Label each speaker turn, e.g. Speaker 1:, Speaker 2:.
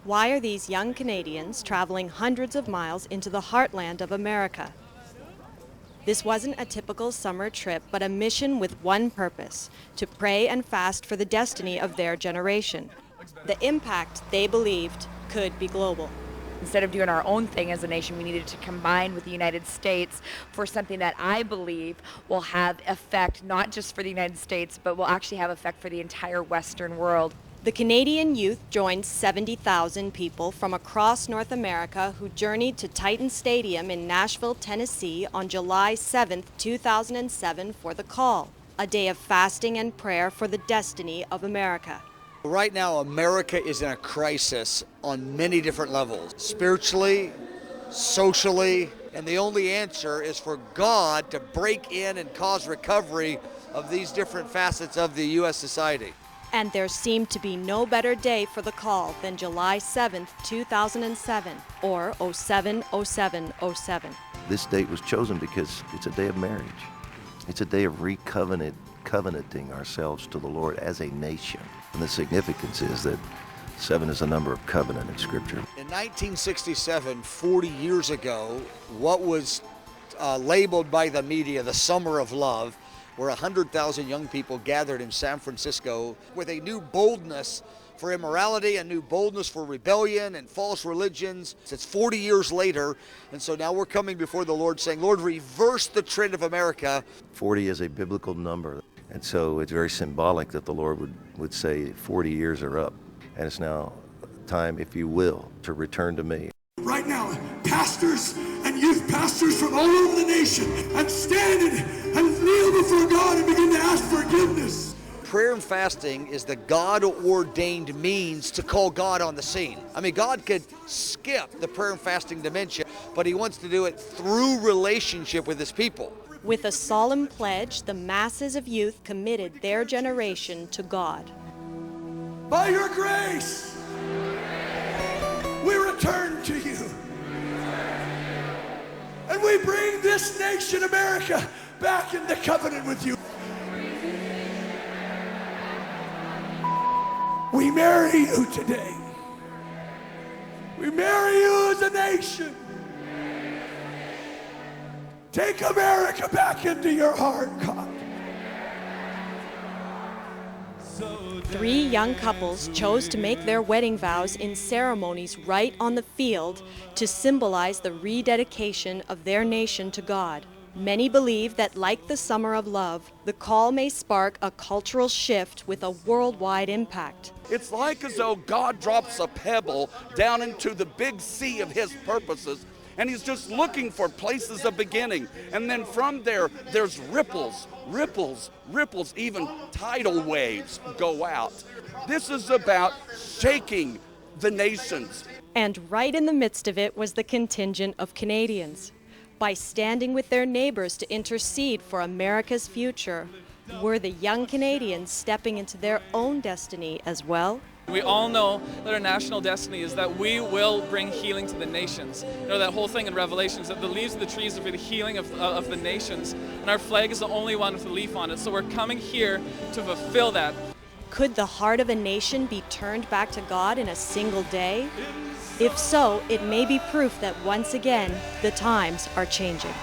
Speaker 1: Why are these young Canadians traveling hundreds of miles into the heartland of America? This wasn't a typical summer trip, but a mission with one purpose: to pray and fast for the destiny of their generation. The impact, they believed, could be global.
Speaker 2: Instead of doing our own thing as a nation, we needed to combine with the United States for something that I believe will have effect not just for the United States, but will actually have effect for the entire Western world.
Speaker 1: The Canadian youth joined 70,000 people from across North America who journeyed to Titan Stadium in Nashville, Tennessee on July 7, 2007 for the Call, a day of fasting and prayer for the destiny of America.
Speaker 3: Right now, America is in a crisis on many different levels, spiritually, socially, and the only answer is for God to break in and cause recovery of these different facets of the U.S. society.
Speaker 1: And there seemed to be no better day for the Call than July 7, 2007, or 07/07/07.
Speaker 4: This date was chosen because it's a day of marriage. It's a day of covenanting ourselves to the Lord as a nation. And the significance is that 7 is a number of covenant in Scripture.
Speaker 3: In 1967, 40 years ago, what was labeled by the media the Summer of Love, where 100,000 young people gathered in San Francisco with a new boldness for immorality, a new boldness for rebellion and false religions. It's 40 years later, and so now we're coming before the Lord saying, Lord, reverse the trend of America.
Speaker 4: 40 is a biblical number, and so it's very symbolic that the Lord would say 40 years are up, and it's now time, if you will, to return to me.
Speaker 5: Right now, pastors and youth pastors from all over the nation, and stand and kneel before God and begin to ask forgiveness.
Speaker 3: Prayer and fasting is the God-ordained means to call God on the scene. I mean, God could skip the prayer and fasting dimension, but He wants to do it through relationship with His people.
Speaker 1: With a solemn pledge, the masses of youth committed their generation to God.
Speaker 5: By your grace, we return to you. And we bring this nation, America, back into covenant with you. We marry you today. We marry you as a nation. Take America back into your heart, God.
Speaker 1: 3 young couples chose to make their wedding vows in ceremonies right on the field to symbolize the rededication of their nation to God. Many believe that, like the Summer of Love, the Call may spark a cultural shift with a worldwide impact.
Speaker 6: It's like as though God drops a pebble down into the big sea of His purposes, and He's just looking for places of beginning. And then from there, there's ripples, even tidal waves go out. This is about shaking the nations.
Speaker 1: And right in the midst of it was the contingent of Canadians. By standing with their neighbors to intercede for America's future, were the young Canadians stepping into their own destiny as well?
Speaker 7: We all know that our national destiny is that we will bring healing to the nations. You know, that whole thing in Revelations, that the leaves of the trees are for the healing of the nations, and our flag is the only one with a leaf on it. So we're coming here to fulfill that.
Speaker 1: Could the heart of a nation be turned back to God in a single day? If so, it may be proof that once again, the times are changing.